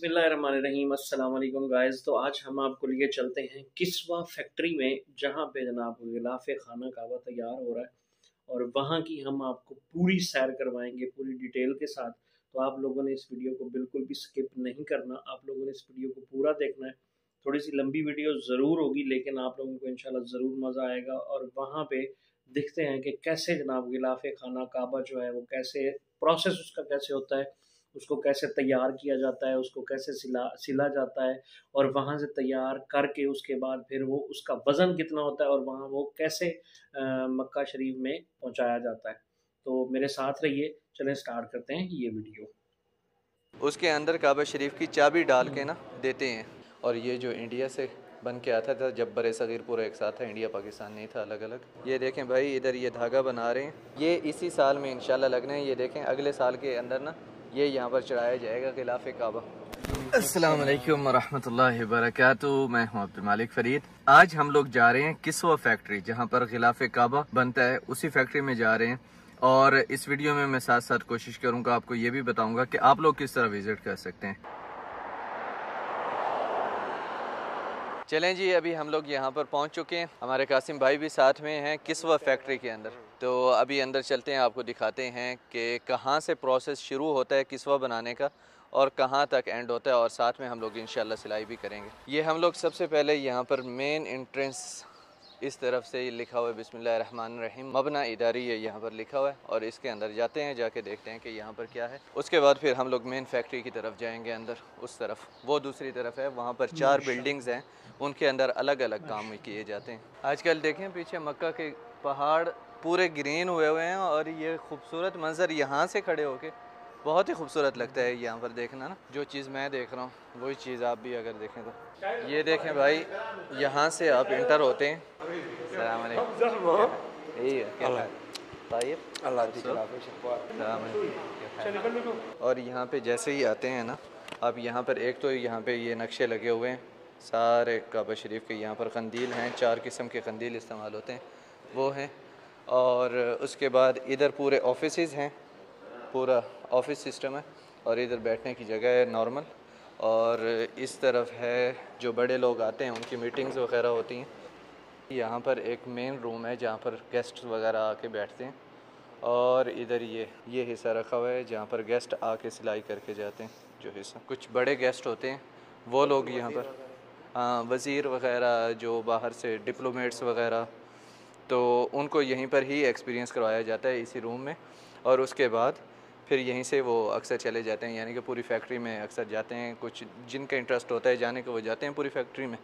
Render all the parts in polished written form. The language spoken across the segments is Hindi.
बिस्मिल्लाहिर्रहमानिर्रहीम अस्सलाम वालेकुम गाइस। तो आज हम आपको लिए चलते हैं किस्वा फैक्ट्री में, जहाँ पे जनाब गिलाफ़े खाना काबा तैयार हो रहा है और वहाँ की हम आपको पूरी सैर करवाएंगे पूरी डिटेल के साथ। तो आप लोगों ने इस वीडियो को बिल्कुल भी स्किप नहीं करना, आप लोगों ने इस वीडियो को पूरा देखना है। थोड़ी सी लंबी वीडियो ज़रूर होगी लेकिन आप लोगों को इंशाल्लाह ज़रूर मज़ा आएगा। और वहाँ पे दिखते हैं कि कैसे जनाब गिलाफ़े खाना काबा जो है वो कैसे प्रोसेस उसका कैसे होता है, उसको कैसे तैयार किया जाता है, उसको कैसे सिला जाता है और वहाँ से तैयार करके उसके बाद फिर वो उसका वज़न कितना होता है और वहाँ वो कैसे मक्का शरीफ में पहुँचाया जाता है। तो मेरे साथ रहिए, चलें स्टार्ट करते हैं ये वीडियो। उसके अंदर काबा शरीफ की चाबी डाल के ना देते हैं। और ये जो इंडिया से बन के आता था जब बड़े सग़ीर पूरा एक साथ था, इंडिया पाकिस्तान नहीं था, अलग अलग। ये देखें भाई, इधर ये धागा बना रहे हैं, ये इसी साल में इंशाल्लाह लगना है। ये देखें अगले साल के अंदर ना ये यहाँ पर चढ़ाया जाएगा गिलाफ़े काबा। अस्सलाम वालेकुम रहमतुल्लाहि व बरकातुहू। मैं हूँ अब्दुल मालिक फरीद। आज हम लोग जा रहे हैं किस्वा फैक्ट्री, जहाँ पर गिलाफ़े काबा बनता है, उसी फैक्ट्री में जा रहे हैं। और इस वीडियो में मैं साथ साथ कोशिश करूंगा, आपको ये भी बताऊंगा कि आप लोग किस तरह विजिट कर सकते हैं। चलें जी, अभी हम लोग यहाँ पर पहुँच चुके हैं, हमारे कासिम भाई भी साथ में हैं किस्वा फैक्ट्री के अंदर। तो अभी अंदर चलते हैं, आपको दिखाते हैं कि कहाँ से प्रोसेस शुरू होता है किस्वा बनाने का और कहाँ तक एंड होता है। और साथ में हम लोग इंशाल्लाह सिलाई भी करेंगे। ये हम लोग सबसे पहले यहाँ पर मेन एंट्रेंस इस तरफ से लिखा हुआ है बिस्मिल्लाहिर्रहमानिर्रहीम, मबना इदारी है यहाँ पर लिखा हुआ है। और इसके अंदर जाते हैं, जाके देखते हैं कि यहाँ पर क्या है। उसके बाद फिर हम लोग मेन फैक्ट्री की तरफ जाएंगे, अंदर उस तरफ, वो दूसरी तरफ है, वहाँ पर 4 बिल्डिंग्स हैं, उनके अंदर अलग अलग काम किए जाते हैं। आजकल देखें पीछे मक्का के पहाड़ पूरे ग्रीन हुए हुए हैं और ये खूबसूरत मंजर यहाँ से खड़े होके बहुत ही खूबसूरत लगता है यहाँ पर देखना ना। जो चीज़ मैं देख रहा हूँ वही चीज़ आप भी अगर देखें तो ये देखें भाई, यहाँ से आप इंटर होते हैं। सलाम अलैकुम। और यहाँ पे जैसे ही आते हैं ना आप, यहाँ पर एक तो यहाँ पे ये नक्शे लगे हुए हैं सारे काबा शरीफ के। यहाँ पर कंदील हैं, 4 किस्म के कंदील इस्तेमाल होते हैं, वो हैं। और उसके बाद इधर पूरे ऑफिसेज़ हैं, पूरा ऑफिस सिस्टम है। और इधर बैठने की जगह है नॉर्मल। और इस तरफ है जो बड़े लोग आते हैं उनकी मीटिंग्स वगैरह होती हैं। यहाँ पर एक मेन रूम है जहाँ पर गेस्ट वगैरह आके बैठते हैं। और इधर ये हिस्सा रखा हुआ है जहाँ पर गेस्ट आके सिलाई करके जाते हैं। जो हिस्सा कुछ बड़े गेस्ट होते हैं वो लोग यहाँ पर, हाँ, वज़ीर वगैरह जो बाहर से डिप्लोमेट्स वगैरह, तो उनको यहीं पर ही एक्सपीरियंस करवाया जाता है इसी रूम में। और उसके बाद फिर यहीं से वो अक्सर चले जाते हैं, यानी कि पूरी फैक्ट्री में अक्सर जाते हैं। कुछ जिनका इंटरेस्ट होता है जाने को वो जाते हैं पूरी फैक्ट्री में,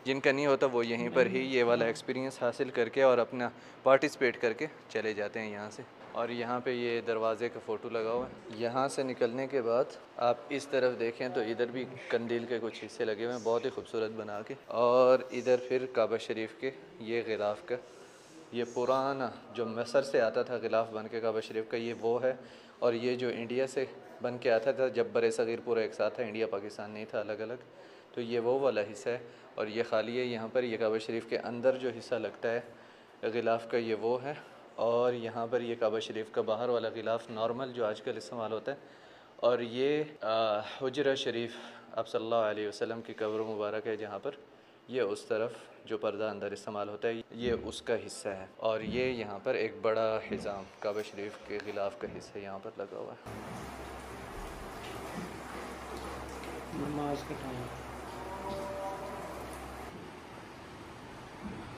जिनका नहीं होता वो यहीं पर ही ये वाला एक्सपीरियंस हासिल करके और अपना पार्टिसिपेट करके चले जाते हैं यहाँ से। और यहाँ पे ये दरवाज़े का फ़ोटो लगा हुआ है। यहाँ से निकलने के बाद आप इस तरफ देखें तो इधर भी कंदील के कुछ हिस्से लगे हुए हैं, बहुत ही खूबसूरत बना के। और इधर फिर काबा शरीफ के ये गिलाफ़ का, ये पुराना जो मिस्र से आता था गिलाफ़ बन के काबा शरीफ का, ये वो है। और ये जो इंडिया से बन के आता था जब बड़े सग़ीर पूरा एक साथ था, इंडिया पाकिस्तान नहीं था, अलग अलग, तो ये वो वाला हिस्सा है। और ये खाली है यहाँ पर। ये काबा शरीफ के अंदर जो हिस्सा लगता है गिलाफ़ का, ये वो है। और यहाँ पर ये काबा शरीफ का बाहर वाला गिलाफ़ नॉर्मल जो आजकल इस्तेमाल होता है। और ये हुजरा शरीफ आप सल्लल्लाहु अलैहि वसल्लम की कब्र मुबारक है जहाँ पर, ये उस तरफ जो पर्दा अंदर इस्तेमाल होता है ये उसका हिस्सा है। और ये यहाँ पर एक बड़ा हिज़ाम काबा शरीफ के गिलाफ़ का हिस्सा यहाँ पर लगा हुआ है। नमाज का टाइम।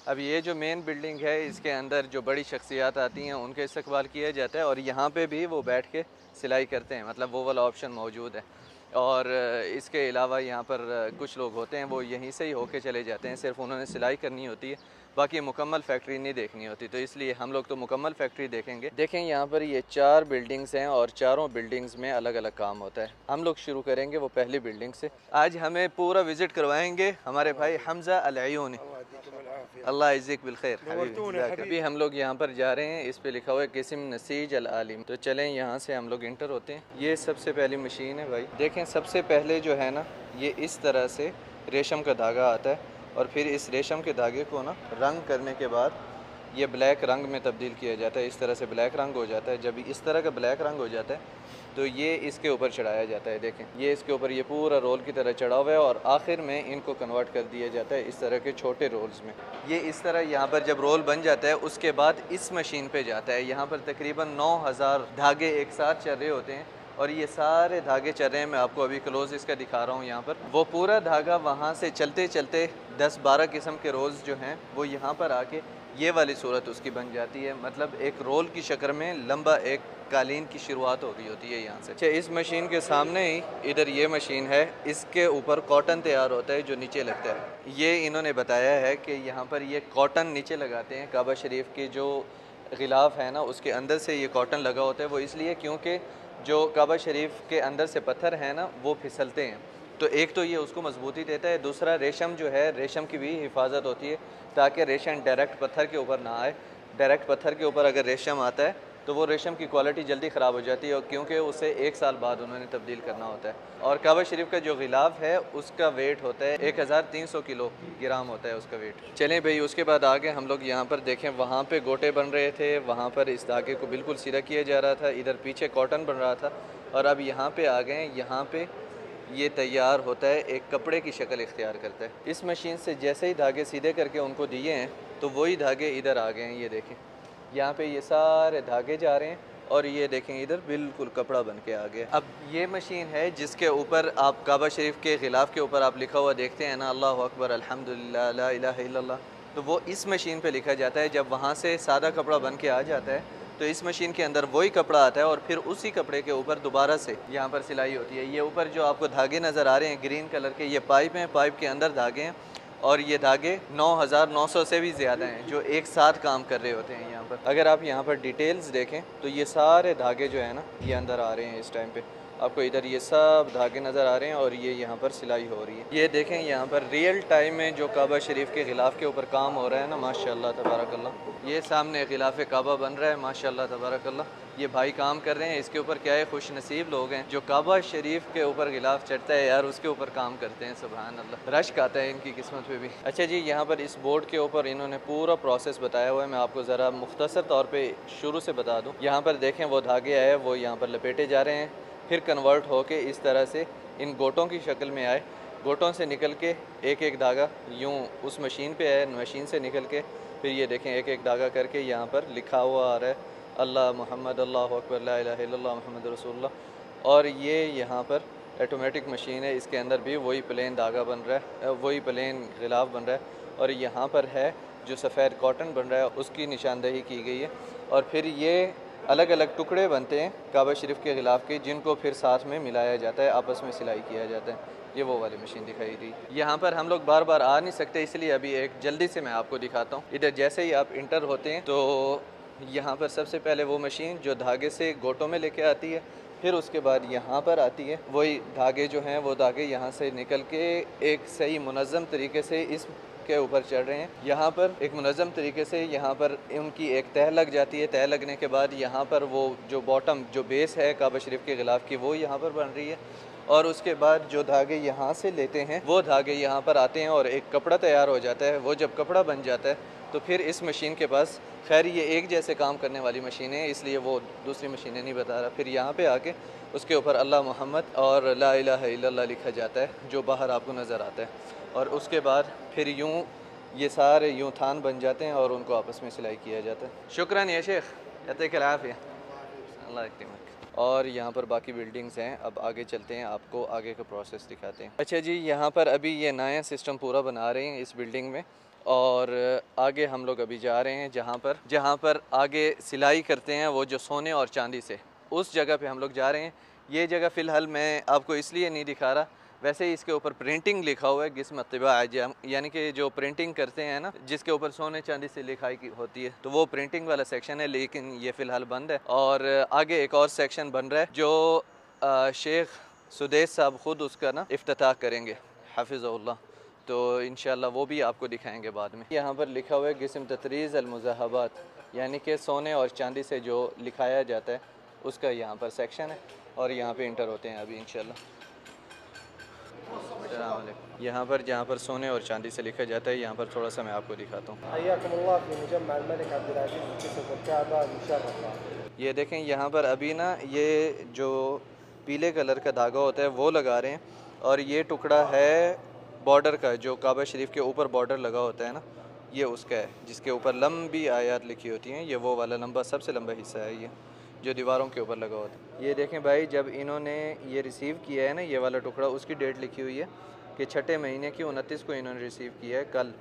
अब ये जो मेन बिल्डिंग है इसके अंदर जो बड़ी शख्सियात आती हैं उनका इस्तकबाल किया जाता है। और यहाँ पे भी वो बैठ के सिलाई करते हैं, मतलब वो वाला ऑप्शन मौजूद है। और इसके अलावा यहाँ पर कुछ लोग होते हैं वो यहीं से ही होके चले जाते हैं, सिर्फ उन्होंने सिलाई करनी होती है, बाकी मुकम्मल फैक्ट्री नहीं देखनी होती। तो इसलिए हम लोग तो मुकम्मल फैक्ट्री देखेंगे। देखें यहाँ पर ये 4 बिल्डिंग्स हैं और चारों बिल्डिंग्स में अलग अलग काम होता है। हम लोग शुरू करेंगे वो पहली बिल्डिंग से। आज हमें पूरा विज़िट करवाएंगे हमारे भाई हमज़ा अल-अयूनी, अल्लाह इज़्ज़िक बिल खैर। अभी हम लोग यहाँ पर जा रहे हैं, इस पे लिखा हुआ है किस्म नसीज अल आलिम। तो चलें यहाँ से हम लोग इंटर होते हैं। ये सबसे पहली मशीन है भाई। देखें सबसे पहले जो है ना, ये इस तरह से रेशम का धागा आता है और फिर इस रेशम के धागे को ना रंग करने के बाद ये ब्लैक रंग में तब्दील किया जाता है। इस तरह से ब्लैक रंग हो जाता है। जब इस तरह का ब्लैक रंग हो जाता है तो ये इसके ऊपर चढ़ाया जाता है। देखें, ये इसके ऊपर ये पूरा रोल की तरह चढ़ा हुआ है और आखिर में इनको कन्वर्ट कर दिया जाता है इस तरह के छोटे रोल्स में। ये इस तरह यहाँ पर जब रोल बन जाता है उसके बाद इस मशीन पे जाता है। यहाँ पर तकरीबन 9000 धागे एक साथ चल रहे होते हैं और ये सारे धागे चल रहे हैं। मैं आपको अभी क्लोज इसका दिखा रहा हूँ। यहाँ पर वो पूरा धागा वहाँ से चलते चलते 10-12 किस्म के रोल्स जो हैं वो यहाँ पर आके ये वाली सूरत उसकी बन जाती है। मतलब एक रोल की शक्ल में लंबा एक कालीन की शुरुआत हो रही होती है यहाँ से। अच्छा, इस मशीन के सामने ही इधर ये मशीन है, इसके ऊपर कॉटन तैयार होता है जो नीचे लगता है। ये इन्होंने बताया है कि यहाँ पर ये कॉटन नीचे लगाते हैं। काबा शरीफ की जो गिलाफ है ना, उसके अंदर से ये कॉटन लगा होता है। वो इसलिए क्योंकि जो काबा शरीफ के अंदर से पत्थर है ना वो फिसलते हैं, तो एक तो ये उसको मजबूती देता है, दूसरा रेशम जो है रेशम की भी हिफाजत होती है ताकि रेशम डायरेक्ट पत्थर के ऊपर ना आए। डायरेक्ट पत्थर के ऊपर अगर रेशम आता है तो वो रेशम की क्वालिटी जल्दी ख़राब हो जाती है और क्योंकि उसे 1 साल बाद उन्होंने तब्दील करना होता है। और काबा शरीफ का जो गिलाफ है उसका वेट होता है 1300 किलोग्राम होता है उसका वेट। चलें भाई, उसके बाद आगे हम लोग यहाँ पर देखें, वहाँ पे गोटे बन रहे थे, वहाँ पर इस धागे को बिल्कुल सीधा किया जा रहा था, इधर पीछे कॉटन बन रहा था और अब यहाँ पे आ गए। यहाँ पे ये तैयार होता है, एक कपड़े की शक्ल इख्तियार करता है। इस मशीन से जैसे ही धागे सीधे करके उनको दिए हैं तो वही धागे इधर आ गए हैं। ये देखें, यहाँ पे ये सारे धागे जा रहे हैं और ये देखें इधर बिल्कुल कपड़ा बन के आ गया। अब ये मशीन है जिसके ऊपर आप काबा शरीफ के गिलाफ के ऊपर आप लिखा हुआ देखते हैं ना, अल्लाहु अकबर अल्हम्दुलिल्लाह ला इलाहा इल्लल्लाह, तो वो इस मशीन पे लिखा जाता है। जब वहाँ से सादा कपड़ा बन के आ जाता है तो इस मशीन के अंदर वही कपड़ा आता है और फिर उसी कपड़े के ऊपर दोबारा से यहाँ पर सिलाई होती है। ये ऊपर जो आपको धागे नज़र आ रहे हैं ग्रीन कलर के, ये पाइप हैं, पाइप के अंदर धागे हैं और ये धागे 9900 से भी ज़्यादा हैं जो एक साथ काम कर रहे होते हैं यहाँ पर। अगर आप यहाँ पर डिटेल्स देखें तो ये सारे धागे जो है ना ये अंदर आ रहे हैं। इस टाइम पे आपको इधर ये सब धागे नज़र आ रहे हैं और ये यहाँ पर सिलाई हो रही है। ये देखें यहाँ पर रियल टाइम में जो काबा शरीफ के गिलाफ के ऊपर काम हो रहा है ना, माशाल्लाह तबारकल्लाह। ये सामने गिलाफ काबा बन रहा है, माशाल्लाह तबारकल्लाह। ये भाई काम कर रहे हैं, इसके ऊपर क्या है, खुश नसीब लोग हैं जो काबा शरीफ के ऊपर गिलाफ चढ़ता है यार, उसके ऊपर काम करते हैं। सुभान अल्लाह, रश्क आता है इनकी किस्मत पे भी। अच्छा जी, यहाँ पर इस बोर्ड के ऊपर इन्होंने पूरा प्रोसेस बताया हुआ है। मैं आपको ज़रा मुख्तसर तौर पर शुरू से बता दूँ। यहाँ पर देखें वो धागे आए वो यहाँ पर लपेटे जा रहे हैं, फिर कन्वर्ट होके इस तरह से इन गोटों की शक्ल में आए। गोटों से निकल के एक एक धागा यूँ उस मशीन पे आए, मशीन से निकल के फिर ये देखें एक एक धागा करके यहाँ पर लिखा हुआ आ रहा है अल्लाह मुहम्मद अल्लाहु अकबर ला इलाहा इल्लल्लाह मुहम्मद रसूलुल्लाह। और ये यहाँ पर ऑटोमेटिक मशीन है, इसके अंदर भी वही प्लेन धागा बन रहा है, वही प्लेन गिलाफ बन रहा है और यहाँ पर है जो सफ़ेद कॉटन बन रहा है उसकी निशानदेही की गई है। और फिर ये अलग अलग टुकड़े बनते हैं काबा शरीफ के गिलाफ के, जिनको फिर साथ में मिलाया जाता है, आपस में सिलाई किया जाता है। ये वो वाली मशीन दिखाई दी। यहाँ पर हम लोग बार बार आ नहीं सकते, इसलिए अभी एक जल्दी से मैं आपको दिखाता हूँ। इधर जैसे ही आप इंटर होते हैं तो यहाँ पर सबसे पहले वो मशीन जो धागे से गोटों में लेके आती है, फिर उसके बाद यहाँ पर आती है। वही धागे जो हैं वो धागे यहाँ से निकल के एक सही मुनज़्ज़म तरीके से इस के ऊपर चढ़ रहे हैं। यहाँ पर एक मुनज़्ज़म तरीके से यहाँ पर उनकी एक तह लग जाती है। तह लगने के बाद यहाँ पर वो जो बॉटम जो बेस है काबा शरीफ के गिलाफ की वो यहाँ पर बन रही है और उसके बाद जो धागे यहाँ से लेते हैं वो धागे यहाँ पर आते हैं और एक कपड़ा तैयार हो जाता है। वो जब कपड़ा बन जाता है तो फिर इस मशीन के पास, खैर ये एक जैसे काम करने वाली मशीन है इसलिए वो दूसरी मशीनें नहीं बता रहा, फिर यहाँ पे आके उसके ऊपर अल्लाह मोहम्मद और ला इलाहा इल्लल्लाह लिखा जाता है जो बाहर आपको नज़र आता है। और उसके बाद फिर यूँ ये सारे यूँ थान बन जाते हैं और उनको आपस में सिलाई किया जाता है। शुक्रान या शेख, यत्तिकलाफ़िया, अल्लाह यक्तिमक। और यहाँ पर बाकी बिल्डिंग्स हैं। अब आगे चलते हैं, आपको आगे का प्रोसेस दिखाते हैं। अच्छा जी, यहाँ पर अभी ये नया सिस्टम पूरा बना रहे हैं इस बिल्डिंग में और आगे हम लोग अभी जा रहे हैं जहाँ पर आगे सिलाई करते हैं वो जो सोने और चांदी से, उस जगह पे हम लोग जा रहे हैं। ये जगह फ़िलहाल मैं आपको इसलिए नहीं दिखा रहा, वैसे ही इसके ऊपर प्रिंटिंग लिखा हुआ है गिस्म तिबा आजम, यानी कि जो प्रिंटिंग करते हैं ना जिसके ऊपर सोने चांदी से लिखाई की होती है, तो वो प्रिंटिंग वाला सेक्शन है, लेकिन ये फ़िलहाल बंद है। और आगे एक और सेक्शन बन रहा है जो शेख सुदेश साहब ख़ुद उसका ना इफ्तिताह करेंगे हाफिज़हुल्लाह, तो इंशाअल्लाह वो भी आपको दिखाएंगे बाद में। यहाँ पर लिखा हुआ है गिस्म ततरीज़ अल-मुज़ाहबात, यानी कि सोने और चांदी से जो लिखाया जाता है उसका यहाँ पर सेक्शन है और यहाँ पे इंटर होते हैं अभी इंशाअल्लाह। अस्सलाम वालेकुम। यहाँ पर जहाँ पर सोने और चांदी से लिखा जाता है, यहाँ पर थोड़ा सा मैं आपको दिखाता हूँ। ये देखें यहाँ पर अभी ना ये जो पीले कलर का धागा होता है वो लगा रहे हैं, और ये टुकड़ा है बॉर्डर का, जो काबा शरीफ के ऊपर बॉर्डर लगा होता है ना, ये उसका है जिसके ऊपर लंबी आयत लिखी होती हैं। ये वो वाला लंबा, सबसे लंबा हिस्सा है ये, जो दीवारों के ऊपर लगा होता है। ये देखें भाई, जब इन्होंने ये रिसीव किया है ना ये वाला टुकड़ा, उसकी डेट लिखी हुई है कि 6ठे महीने की 29 को इन्होंने रिसीव किया है कल,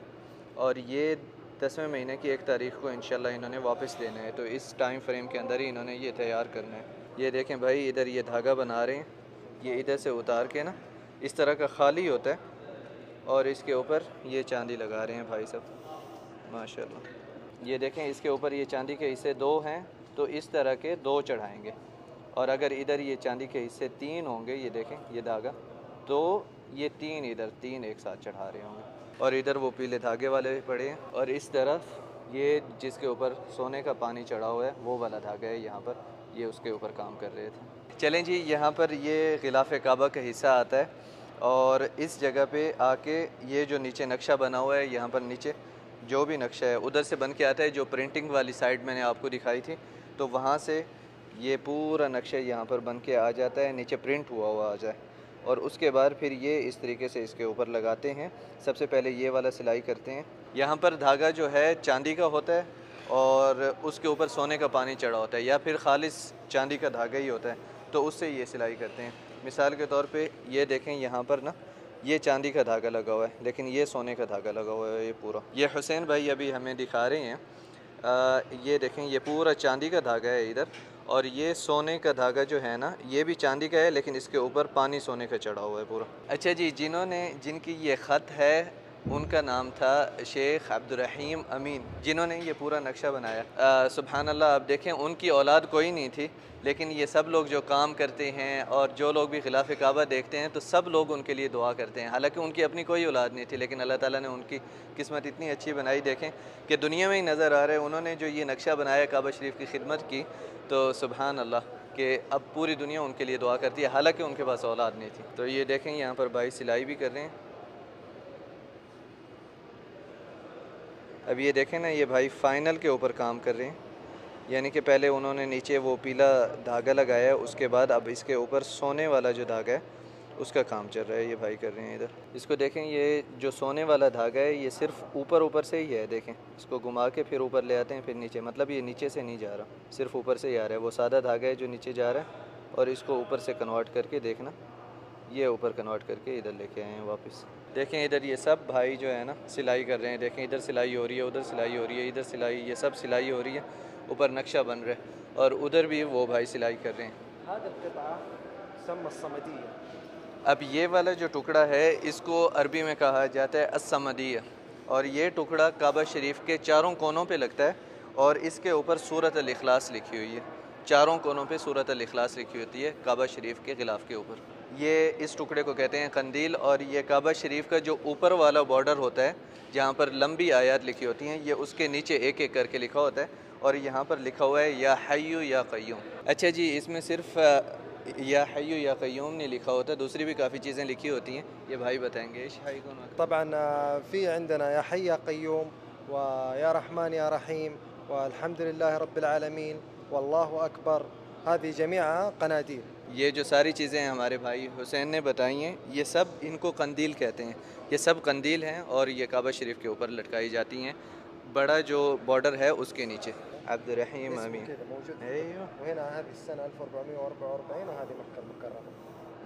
और ये 10वें महीने की 1 तारीख को इंशाल्लाह इन्होंने वापस लेना है। तो इस टाइम फ्रेम के अंदर ही इन्होंने ये तैयार करना है। ये देखें भाई, इधर ये धागा बना रहे हैं, ये इधर से उतार के ना इस तरह का खाली होता है, और इसके ऊपर ये चांदी लगा रहे हैं भाई साहब माशाल्लाह। ये देखें, इसके ऊपर ये चांदी के हिस्से 2 हैं, तो इस तरह के 2 चढ़ाएंगे, और अगर इधर ये चांदी के हिस्से 3 होंगे, ये देखें ये धागा, तो ये 3 इधर 3 एक साथ चढ़ा रहे होंगे, और इधर वो पीले धागे वाले पड़े हैं, और इस तरफ ये जिसके ऊपर सोने का पानी चढ़ा हुआ है वो वाला धागा है, यहाँ पर ये उसके ऊपर काम कर रहे थे। चलें जी, यहाँ पर ये गिलाफ काबा का हिस्सा आता है, और इस जगह पे आके ये जो नीचे नक्शा बना हुआ है, यहाँ पर नीचे जो भी नक्शा है उधर से बन के आता है, जो प्रिंटिंग वाली साइड मैंने आपको दिखाई थी, तो वहाँ से ये पूरा नक्शा यहाँ पर बन के आ जाता है, नीचे प्रिंट हुआ हुआ आ जाए, और उसके बाद फिर ये इस तरीके से इसके ऊपर लगाते हैं। सबसे पहले ये वाला सिलाई करते हैं। यहाँ पर धागा जो है चांदी का होता है, और उसके ऊपर सोने का पानी चढ़ा होता है, या फिर खालिस चांदी का धागा ही होता है, तो उससे ये सिलाई करते हैं। मिसाल के तौर पे ये देखें, यहाँ पर ना ये चांदी का धागा लगा हुआ है, लेकिन ये सोने का धागा लगा हुआ है ये पूरा। ये हुसैन भाई अभी हमें दिखा रहे हैं, ये देखें ये पूरा चांदी का धागा है इधर, और ये सोने का धागा जो है ना, ये भी चांदी का है, लेकिन इसके ऊपर पानी सोने का चढ़ा हुआ है पूरा। अच्छा जी, जिनकी ये ख़त है उनका नाम था शेख अब्दुर्रहीम अमीन, जिन्होंने ये पूरा नक्शा बनाया। सुभान अल्लाह, आप देखें उनकी औलाद कोई नहीं थी, लेकिन ये सब लोग जो काम करते हैं और जो लोग भी खिलाफ काबा देखते हैं, तो सब लोग उनके लिए दुआ करते हैं। हालांकि उनकी अपनी कोई औलाद नहीं थी, लेकिन अल्लाह ताला ने उनकी किस्मत इतनी अच्छी बनाई, देखें कि दुनिया में ही नज़र आ रहा है। उन्होंने जो ये नक्शा बनाया, काबा शरीफ की खिदमत की, तो सुभान अल्लाह कि अब पूरी दुनिया उनके लिए दुआ करती है, हालांकि उनके पास औलाद नहीं थी। तो ये देखें यहाँ पर भाई सिलाई भी कर रहे हैं। अब ये देखें ना, ये भाई फ़ाइनल के ऊपर काम कर रहे हैं, यानी कि पहले उन्होंने नीचे वो पीला धागा लगाया है, उसके बाद अब इसके ऊपर सोने वाला जो धागा है उसका काम चल रहा है, ये भाई कर रहे हैं इधर। इसको देखें, ये जो सोने वाला धागा है ये सिर्फ ऊपर से ही है, देखें इसको घुमा के फिर ऊपर ले आते हैं, फिर नीचे, मतलब ये नीचे से नहीं जा रहा, सिर्फ ऊपर से ही आ रहा है। वो सादा धागा है जो नीचे जा रहा है, और इसको ऊपर से कन्वर्ट करके देखना, ये ऊपर कन्वर्ट करके इधर लेके आए हैं वापस। देखें इधर ये सब भाई जो है ना सिलाई कर रहे हैं, देखें इधर सिलाई हो रही है, उधर सिलाई हो रही है, इधर सिलाई, ये सब सिलाई हो रही है, ऊपर नक्शा बन रहा है, और उधर भी वो भाई सिलाई कर रहे हैं। अब ये वाला जो टुकड़ा है इसको अरबी में कहा जाता है अस्समदिया, और ये टुकड़ा काबा शरीफ के चारों कोनों पे लगता है, और इसके ऊपर सूरत अल इखलास लिखी हुई है। चारों कोनों पे सूरत अल इखलास लिखी होती है काबा शरीफ के गिलाफ के ऊपर। ये इस टुकड़े को कहते हैं कंदील, और ये काबा शरीफ का जो ऊपर वाला बॉर्डर होता है जहाँ पर लंबी आयत लिखी होती हैं, ये उसके नीचे एक एक करके लिखा होता है, और यहाँ पर लिखा हुआ है या हय्यु या क़य्यूम। अच्छा जी, इसमें सिर्फ या हय्यु या क़य्यूम नहीं लिखा होता, दूसरी भी काफ़ी चीज़ें लिखी होती हैं, ये भाई बताएंगे। तबअन फ़ी अन्दना या हय्य या क़य्यूम व या रहमान या रहीम व अल्हम्दुलिल्लाह रब्बिल आलमीन वल्लाहु अकबर, हादी जमीआ क़नादील। ये जो सारी चीज़ें हमारे भाई हुसैन ने बताई हैं, ये सब इनको कंदील कहते हैं, ये सब कंदील हैं, और ये काबा शरीफ के ऊपर लटकाई जाती हैं, बड़ा जो बॉर्डर है उसके नीचे। अब्दुर्रहीम अमीन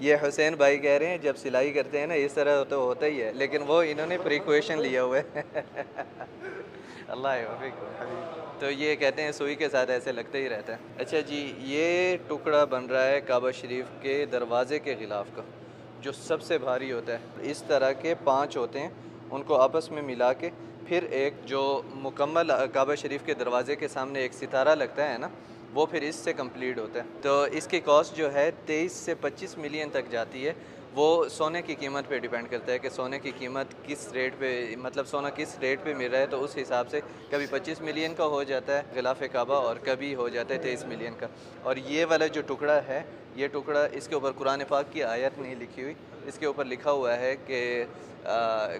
ये हुसैन भाई कह रहे हैं जब सिलाई करते हैं ना इस तरह तो होता ही है, लेकिन वो इन्होंने प्रिकॉशन लिया हुआ है। अल्लाह हफ़ीज़। तो ये कहते हैं सुई के साथ ऐसे लगते ही रहता है। अच्छा जी, ये टुकड़ा बन रहा है काबा शरीफ के दरवाज़े के ख़िलाफ़ का, जो सबसे भारी होता है। इस तरह के 5 होते हैं, उनको आपस में मिला के फिर एक जो मुकम्मल काबा शरीफ के दरवाज़े के सामने एक सितारा लगता है ना, वो फिर इससे कंप्लीट होता है। तो इसकी कॉस्ट जो है 23 से 25 मिलियन तक जाती है, वो सोने की कीमत पे डिपेंड करता है कि सोने की कीमत किस रेट पे, मतलब सोना किस रेट पे मिल रहा है, तो उस हिसाब से कभी 25 मिलियन का हो जाता है गिलाफ काबा और कभी हो जाता है 23 मिलियन का। और ये वाला जो टुकड़ा है, ये टुकड़ा, इसके ऊपर कुरान पाक की आयत नहीं लिखी हुई, इसके ऊपर लिखा हुआ है कि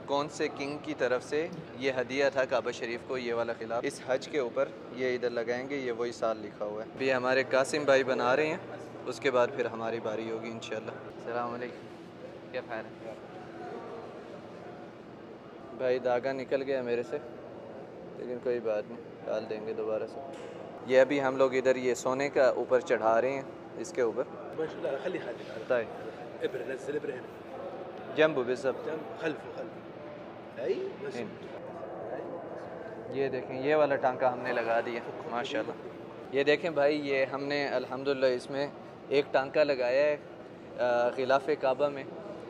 कौन से किंग की तरफ से ये हदिया था काबा शरीफ को, ये वाला खिलाफ। इस हज के ऊपर ये इधर लगाएंगे, ये वही साल लिखा हुआ है। अभी हमारे कासिम भाई बना रहे हैं, उसके बाद फिर हमारी बारी होगी इंशाल्लाह। अस्सलाम वालेकुम, क्या ख्याल है भाई? धागा निकल गया मेरे से, लेकिन कोई बात नहीं, डाल देंगे दोबारा से। ये अभी हम लोग इधर ये सोने का ऊपर चढ़ा रहे हैं, इसके ऊपर जंबू बिजब। ये देखें, ये वाला टांका हमने लगा दिया माशाल्लाह। ये देखें भाई, ये हमने अल्हम्दुलिल्लाह इसमें एक टांका लगाया है गिलाफ काबा में,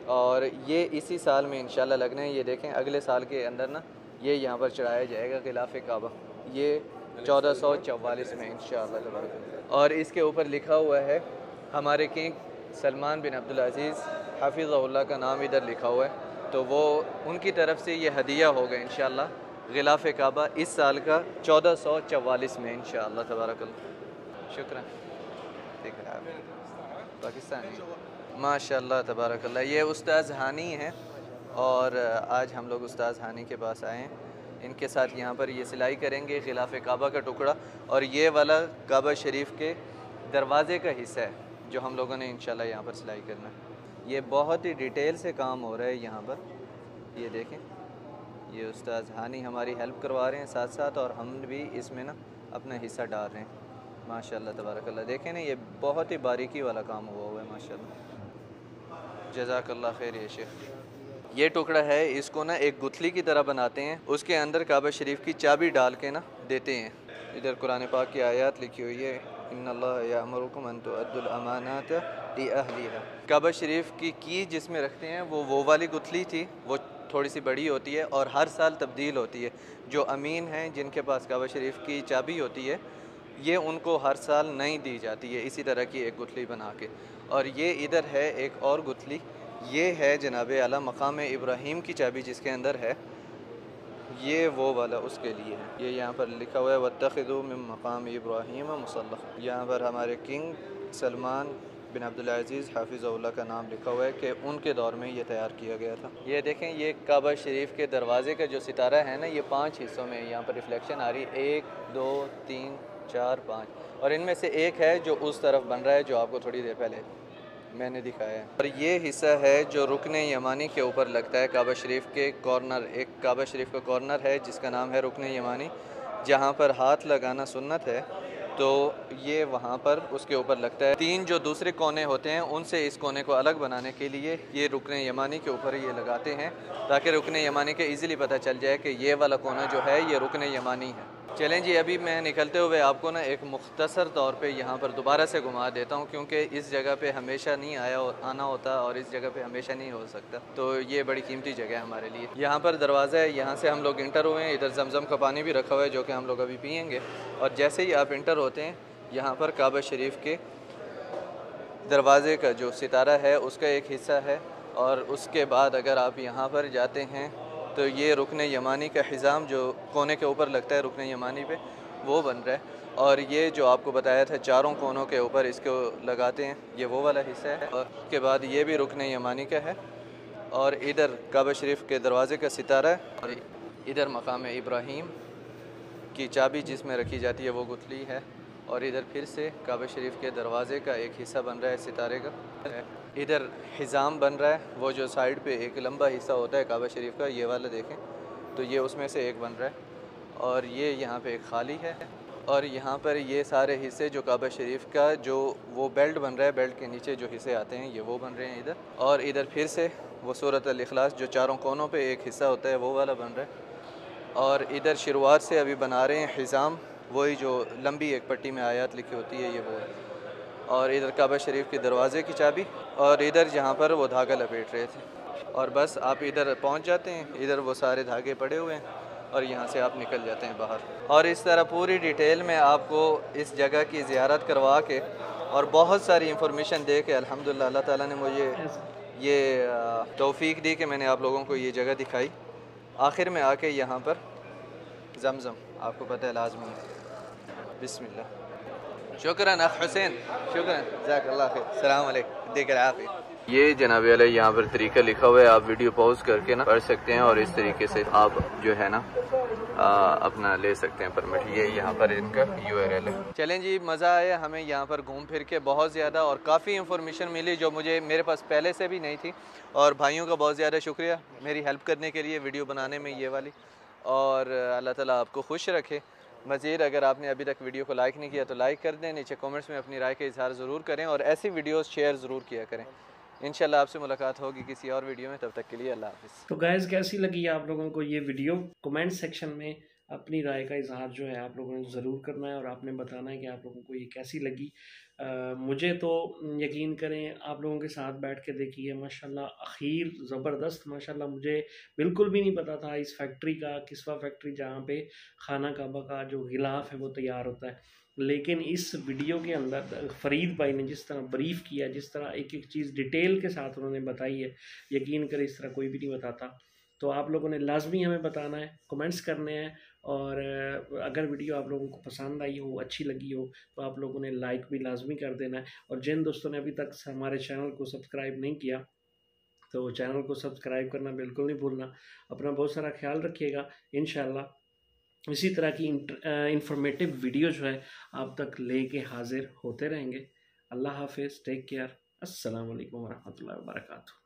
और ये इसी साल में इंशाल्लाह लगना है। ये देखें अगले साल के अंदर ना ये यहाँ पर चढ़ाया जाएगा गिलाफ काबा, ये 1444 में इंशाल्लाह। और इसके ऊपर लिखा हुआ है हमारे किंग सलमान बिन अब्दुल अज़ीज़ हफ़िज़हुल्लाह का नाम इधर लिखा हुआ है, तो वो उनकी तरफ से ये हदिया होगा इंशाल्लाह गिलाफ काबा इस साल का 1444 में इंशाल्लाह तबारकल्लाह। शुक्र, ठीक है पाकिस्तानी माशाल्लाह तबारकल्लाह। ये उस्ताद हानी हैं, और आज हम लोग उस्ताद हानी के पास आए हैं। इनके साथ यहाँ पर ये सिलाई करेंगे गिलाफ काबा का टुकड़ा, और ये वाला काबा शरीफ के दरवाज़े का हिस्सा है जो हम लोगों ने इंशाल्लाह यहाँ पर सिलाई करना है। ये बहुत ही डिटेल से काम हो रहा है यहाँ पर, ये देखें। ये उस्ताद हानी हमारी हेल्प करवा रहे हैं साथ साथ, और हम भी इसमें ना अपना हिस्सा डाल रहे हैं माशाल्लाह तबारकल्लाह। देखें ना, ये बहुत ही बारीकी वाला काम हुआ है माशाल्लाह। जज़ाकल्लाह खैर। ये शेख ये टुकड़ा है, इसको ना एक गुथली की तरह बनाते हैं, उसके अंदर काबा शरीफ की चाबी डाल के ना देते हैं। इधर कुरान पाक की आयत लिखी हुई है, इन्नल्लाह यअमुरुकुम अन तुअद्दुल अमानात लिअहलिहा। काबा शरीफ की जिसमें रखते हैं वो वाली गुथली थी, वो थोड़ी सी बड़ी होती है और हर साल तब्दील होती है। जो अमीन हैं जिनके पास काबा शरीफ की चाबी होती है, ये उनको हर साल नई दी जाती है इसी तरह की एक गुथली बना के। और ये इधर है एक और गुथली, ये है जनाब आला मकाम इब्राहीम की चाबी जिसके अंदर है, ये वो वाला उसके लिए है। ये यहाँ पर लिखा हुआ है वत्तखिज़ू मिन मकाम इब्राहीम मुसल्ला। यहाँ पर हमारे किंग सलमान बिन अब्दुल अज़ीज़ हाफ़िज़हुल्लाह का नाम लिखा हुआ है कि उनके दौर में ये तैयार किया गया था। ये देखें, ये काबा शरीफ के दरवाज़े का जो सितारा है ना, ये 5 हिस्सों में यहाँ पर रिफ्लेक्शन आ रही है, 1 2 3 4 5, और इनमें से एक है जो उस तरफ बन रहा है जो आपको थोड़ी देर पहले मैंने दिखाया है। और ये हिस्सा है जो रुकन यमानी के ऊपर लगता है काबा शरीफ के कॉर्नर। एक काबा शरीफ का कॉर्नर है जिसका नाम है रुकन यमानी, जहाँ पर हाथ लगाना सुन्नत है, तो ये वहाँ पर उसके ऊपर लगता है। 3 जो दूसरे कोने होते हैं उनसे इस कोने को अलग बनाने के लिए ये रुकन यमानी के ऊपर ये लगाते हैं, ताकि रुकन यमानी के ईज़िली पता चल जाए कि ये वाला कोना जो है ये रुकन यमानी है। चलें जी, अभी मैं निकलते हुए आपको ना एक मुख्तसर तौर पे यहाँ पर दोबारा से घुमा देता हूँ, क्योंकि इस जगह पे हमेशा नहीं आना होता और इस जगह पे हमेशा नहीं हो सकता, तो ये बड़ी कीमती जगह है हमारे लिए। यहाँ पर दरवाज़ा है, यहाँ से हम लोग इंटर हुए हैं। इधर जमज़म का पानी भी रखा हुआ है जो कि हम लोग अभी पियेंगे। और जैसे ही आप इंटर होते हैं, यहाँ पर काबा शरीफ के दरवाज़े का जो सितारा है उसका एक हिस्सा है, और उसके बाद अगर आप यहाँ पर जाते हैं तो ये रुकन यमानी का हिज़ाम जो कोने के ऊपर लगता है रुकन यमानी पे, वो बन रहा है। और ये जो आपको बताया था 4 कोनों के ऊपर इसको लगाते हैं, ये वो वाला हिस्सा है। और उसके बाद ये भी रुकन यमानी का है, और इधर काबा शरीफ के दरवाज़े का सितारा है, और इधर मकाम इब्राहीम की चाबी जिसमें रखी जाती है वो गुथली है। और इधर फिर से काबा शरीफ के दरवाज़े का एक हिस्सा बन रहा है सितारे का। इधर हिज़ाम बन रहा है, वो जो साइड पे एक लंबा हिस्सा होता है काबा शरीफ का, ये वाला देखें, तो ये उसमें से एक बन रहा है। और ये यहाँ पे एक खाली है, और यहाँ पर ये सारे हिस्से जो काबा शरीफ का जो वो बेल्ट बन रहा है, बेल्ट के नीचे जो हिस्से आते हैं ये वो बन रहे हैं इधर। और इधर फिर से वो सूरत अल इखलास जो 4 कोनों पे एक हिस्सा होता है वो वाला बन रहा है। और इधर शुरुआत से अभी बना रहे हैं हिज़ाम, वही जो लंबी एक पट्टी में आयत लिखी होती है, ये वो है। और इधर काबा शरीफ के दरवाज़े की चाबी, और इधर जहाँ पर वो धागा लपेट रहे थे। और बस आप इधर पहुँच जाते हैं, इधर वो सारे धागे पड़े हुए हैं, और यहाँ से आप निकल जाते हैं बाहर। और इस तरह पूरी डिटेल में आपको इस जगह की ज़ियारत करवा के और बहुत सारी इंफॉर्मेशन दे के अल्हम्दुलिल्लाह अल्लाह ताला ने मुझे ये तौफीक दी कि मैंने आप लोगों को ये जगह दिखाई। आखिर में आके यहाँ पर ज़मज़म आपको पता है लाजमी है। बिस्मिल्लाह। शुक्रन अख हुसैन, शुक्रन, जज़ाकल्लाह खैर। अस्सलाम वालेकुम, देकर आफियत। ये जनाब वाले यहाँ पर तरीका लिखा हुआ है, आप वीडियो पॉज करके ना पढ़ सकते हैं और इस तरीके से आप जो है ना अपना ले सकते हैं परमिट। ये यहाँ पर इनका URL है। चलें जी, मज़ा आया हमें यहाँ पर घूम फिर के बहुत ज़्यादा, और काफ़ी इन्फॉर्मेशन मिली जो मुझे मेरे पास पहले से भी नहीं थी। और भाइयों का बहुत ज़्यादा शुक्रिया मेरी हेल्प करने के लिए वीडियो बनाने में ये वाली। और अल्लाह ताला आपको खुश रखे। मज़ीद अगर आपने अभी तक वीडियो को लाइक नहीं किया तो लाइक कर दें, नीचे कमेंट्स में अपनी राय का इजहार ज़रूर करें और ऐसी वीडियोस शेयर ज़रूर किया करें। इंशाल्लाह आपसे मुलाकात होगी किसी और वीडियो में, तब तक के लिए अल्लाह हाफ़िज़। तो गाइस, कैसी लगी आप लोगों को ये वीडियो? कमेंट सेक्शन में अपनी राय का इजहार जो है आप लोगों ने ज़रूर करना है और आपने बताना है कि आप लोगों को ये कैसी लगी। मुझे तो यकीन करें, आप लोगों के साथ बैठ के देखिए, माशाल्लाह अखीर ज़बरदस्त। माशाल्लाह मुझे बिल्कुल भी नहीं पता था इस फैक्ट्री का, किस्वा फैक्ट्री जहाँ पे खाना काबा का जो गिलाफ है वो तैयार होता है। लेकिन इस वीडियो के अंदर फरीद भाई ने जिस तरह ब्रीफ किया, जिस तरह एक एक चीज़ डिटेल के साथ उन्होंने बताई है, यकीन करें इस तरह कोई भी नहीं बताता। तो आप लोगों ने लाजमी हमें बताना है, कमेंट्स करने हैं। और अगर वीडियो आप लोगों को पसंद आई हो, अच्छी लगी हो, तो आप लोगों ने लाइक भी लाजमी कर देना है। और जिन दोस्तों ने अभी तक हमारे चैनल को सब्सक्राइब नहीं किया, तो चैनल को सब्सक्राइब करना बिल्कुल नहीं भूलना। अपना बहुत सारा ख्याल रखिएगा। इंशाल्लाह इसी तरह की इंफॉर्मेटिव वीडियो जो है आप तक लेके हाजिर होते रहेंगे। अल्लाह हाफिज़, टेक केयर, अस्सलाम वालेकुम वरहमतुल्लाहि वबरकातुहू।